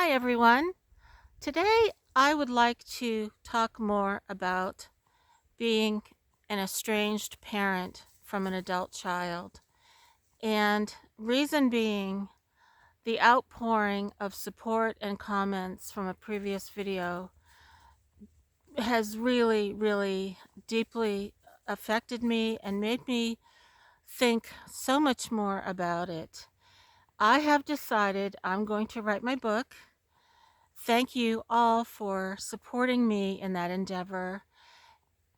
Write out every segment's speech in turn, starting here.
Hi, everyone. Today, I would like to talk more about being an estranged parent from an adult child. And reason being, the outpouring of support and comments from a previous video has really deeply affected me and made me think so much more about it. I have decided I'm going to write my book. Thank you all for supporting me in that endeavor.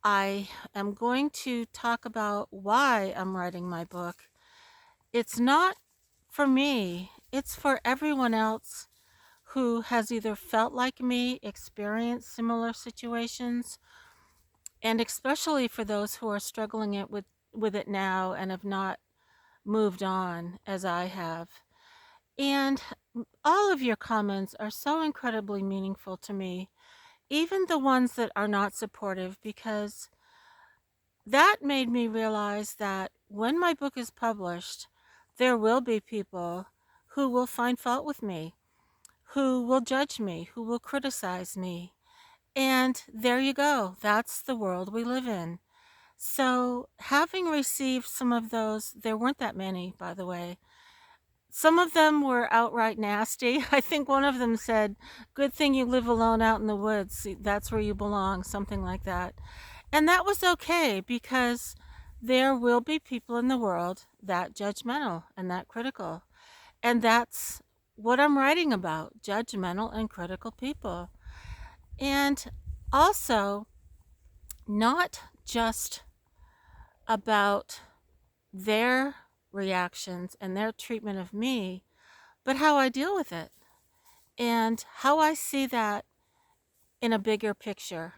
I am going to talk about why I'm writing my book. It's not for me, it's for everyone else who has either felt like me, experienced similar situations, and especially for those who are struggling with it now and have not moved on as I have. And all of your comments are so incredibly meaningful to me, even the ones that are not supportive, because that made me realize that when my book is published, there will be people who will find fault with me, who will judge me, who will criticize me. And there you go. That's the world we live in. So, having received some of those, there weren't that many, by the way. Some of them were outright nasty. I think one of them said, "Good thing you live alone out in the woods. That's where you belong," something like that. And that was okay because there will be people in the world that judgmental and that critical. And that's what I'm writing about, judgmental and critical people. And also, not just about their reactions and their treatment of me, but how I deal with it and how I see that in a bigger picture.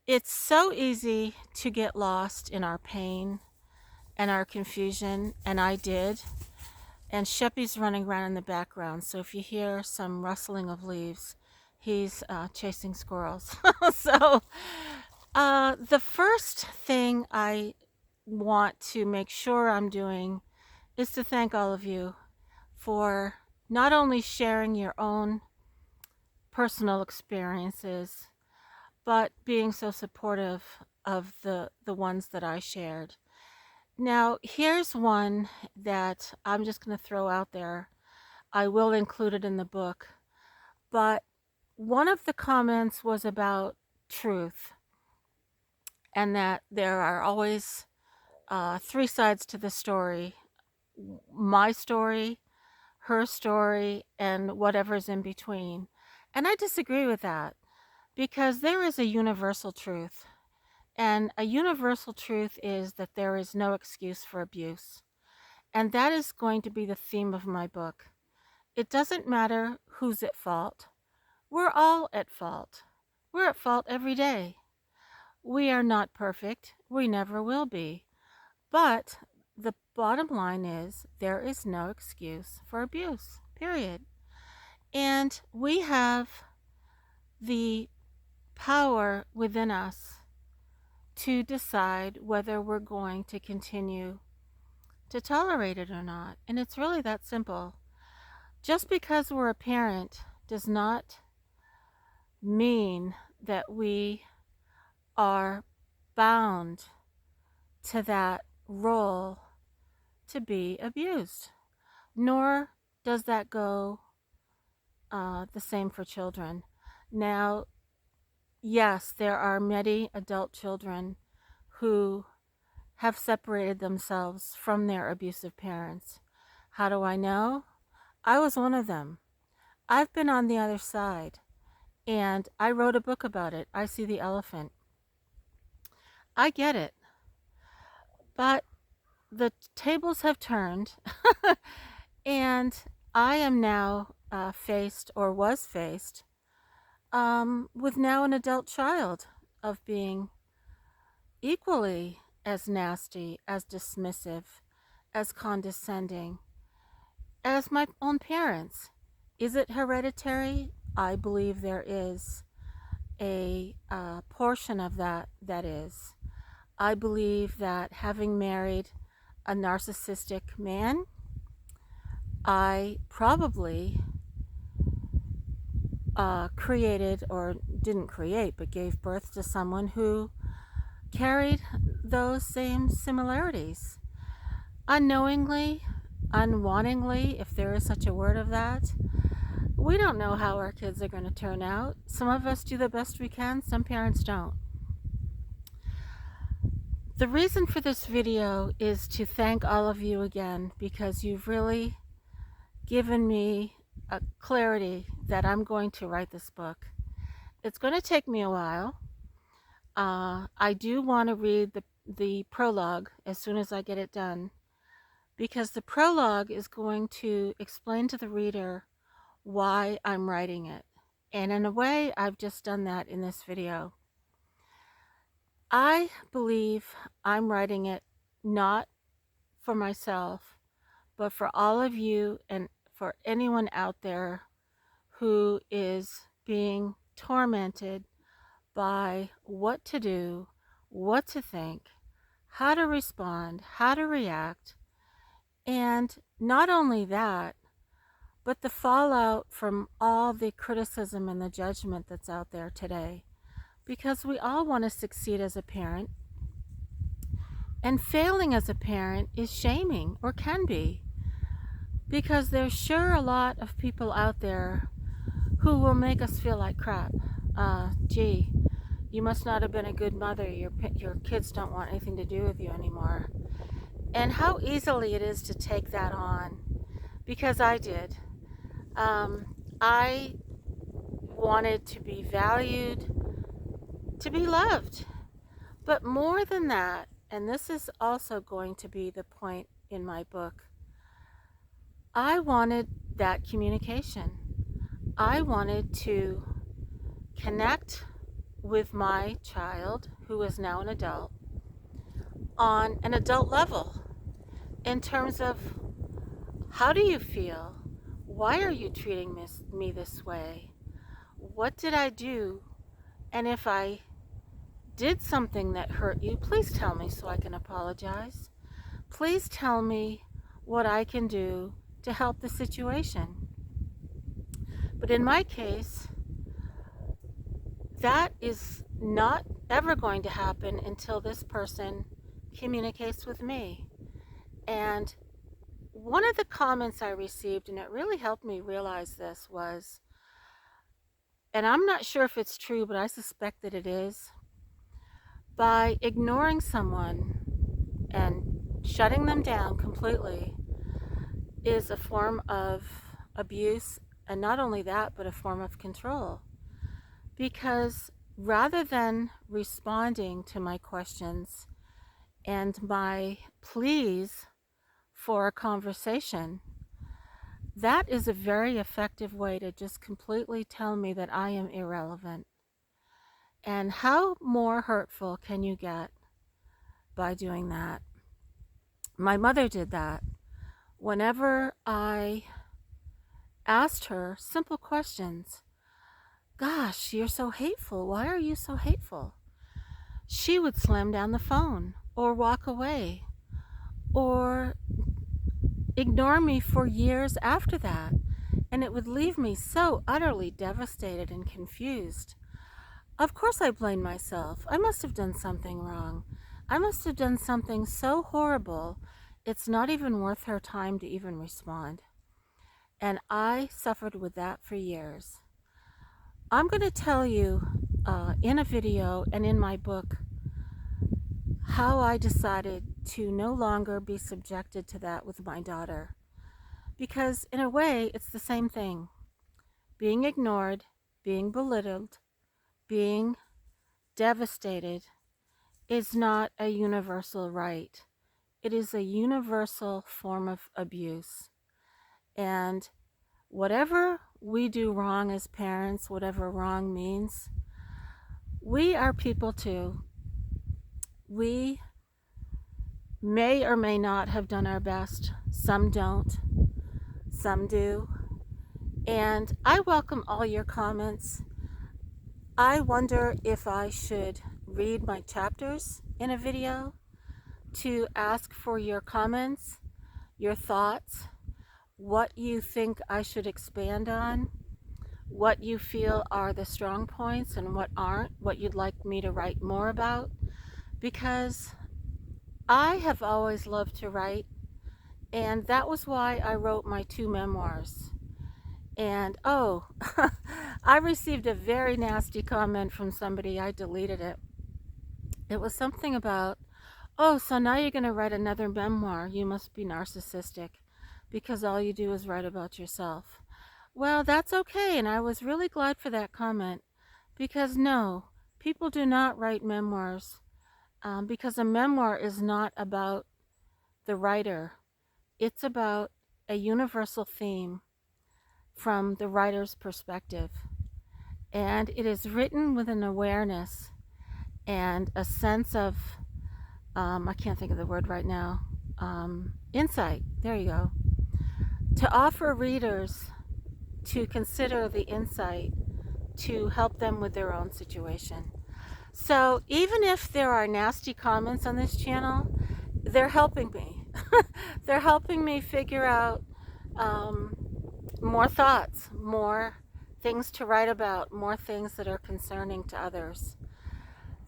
It's so easy to get lost in our pain and our confusion, and I did. And Sheppy's running around in the background, so if you hear some rustling of leaves, he's chasing squirrels. So, the first thing I want to make sure I'm doing is to thank all of you for not only sharing your own personal experiences, but being so supportive of the ones that I shared. Now, here's one that I'm just going to throw out there. I will include it in the book. But one of the comments was about truth and that there are always three sides to the story: my story, her story, and whatever's in between. And I disagree with that because there is a universal truth. And a universal truth is that there is no excuse for abuse. And that is going to be the theme of my book. It doesn't matter who's at fault. We're all at fault. We're at fault every day. We are not perfect. We never will be. But the bottom line is there is no excuse for abuse, period. And we have the power within us to decide whether we're going to continue to tolerate it or not. And it's really that simple. Just because we're a parent does not mean that we are bound to that role to be abused, nor does that go the same for children. Now, yes, there are many adult children who have separated themselves from their abusive parents. How do I know? I was one of them. I've been on the other side, and I wrote a book about it. I See the Elephant. I get it. But the tables have turned, and I am now faced, or was faced, with now an adult child of being equally as nasty, as dismissive, as condescending as my own parents. Is it hereditary? I believe there is a portion of that is. I believe that having married a narcissistic man, I probably created, or didn't create, but gave birth to someone who carried those same similarities. Unknowingly, unwantingly, if there is such a word of that, we don't know how our kids are going to turn out. Some of us do the best we can, some parents don't. The reason for this video is to thank all of you again, because you've really given me a clarity that I'm going to write this book. It's going to take me a while. I do want to read the prologue as soon as I get it done, because the prologue is going to explain to the reader why I'm writing it. And in a way, I've just done that in this video. I believe I'm writing it not for myself, but for all of you and for anyone out there who is being tormented by what to do, what to think, how to respond, how to react, and not only that, but the fallout from all the criticism and the judgment that's out there today. Because we all want to succeed as a parent, and failing as a parent is shaming, or can be, because there's sure a lot of people out there who will make us feel like crap. Gee, you must not have been a good mother. Your kids don't want anything to do with you anymore. And how easily it is to take that on, because I did. I wanted to be valued, to be loved. But more than that, and this is also going to be the point in my book, I wanted that communication. I wanted to connect with my child, who is now an adult, on an adult level, in terms of, how do you feel? Why are you treating me this way? What did I do? And if I did something that hurt you, please tell me so I can apologize. Please tell me what I can do to help the situation. But in my case, that is not ever going to happen until this person communicates with me. And one of the comments I received, and it really helped me realize this, was, and I'm not sure if it's true, but I suspect that it is, by ignoring someone and shutting them down completely is a form of abuse, and not only that, but a form of control. Because rather than responding to my questions and my pleas for a conversation, that is a very effective way to just completely tell me that I am irrelevant. And how more hurtful can you get by doing that? My mother did that. Whenever I asked her simple questions, gosh, you're so hateful. Why are you so hateful? She would slam down the phone or walk away or ignore me for years after that. And it would leave me so utterly devastated and confused. Of course I blamed myself. I must have done something wrong. I must have done something so horrible, it's not even worth her time to even respond. And I suffered with that for years. I'm going to tell you in a video and in my book how I decided to no longer be subjected to that with my daughter. Because in a way, it's the same thing. Being ignored, being belittled, being devastated is not a universal right. It is a universal form of abuse. And whatever we do wrong as parents, whatever wrong means, we are people too. We may or may not have done our best. Some don't. Some do. And I welcome all your comments. I wonder if I should read my chapters in a video to ask for your comments, your thoughts, what you think I should expand on, what you feel are the strong points and what aren't, what you'd like me to write more about, because I have always loved to write, and that was why I wrote my two memoirs. And oh, I received a very nasty comment from somebody. I deleted it. It was something about, oh, so now you're going to write another memoir. You must be narcissistic because all you do is write about yourself. Well, that's okay. And I was really glad for that comment because no, people do not write memoirs because a memoir is not about the writer, it's about a universal theme from the writer's perspective. And it is written with an awareness and a sense of, I can't think of the word right now, insight. There you go. To offer readers to consider the insight to help them with their own situation. So even if there are nasty comments on this channel, they're helping me. They're helping me figure out more thoughts, more things to write about, more things that are concerning to others.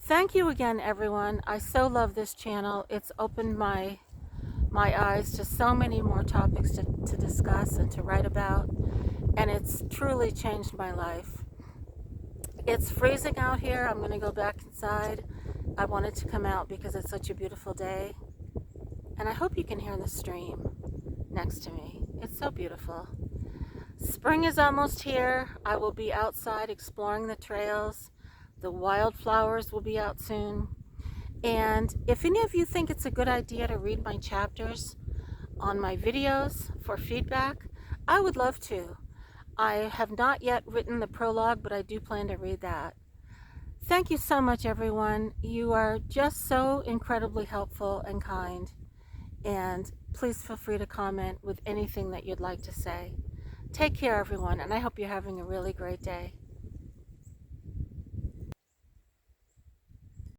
Thank you again, everyone. I so love this channel. It's opened my eyes to so many more topics to discuss and to write about, and it's truly changed my life. It's freezing out here. I'm going to go back inside. I wanted to come out because it's such a beautiful day, and I hope you can hear the stream next to me. It's so beautiful. Spring is almost here. I will be outside exploring the trails. The wildflowers will be out soon. And if any of you think it's a good idea to read my chapters on my videos for feedback, I would love to. I have not yet written the prologue, but I do plan to read that. Thank you so much, everyone. You are just so incredibly helpful and kind. And please feel free to comment with anything that you'd like to say. Take care, everyone, and I hope you're having a really great day.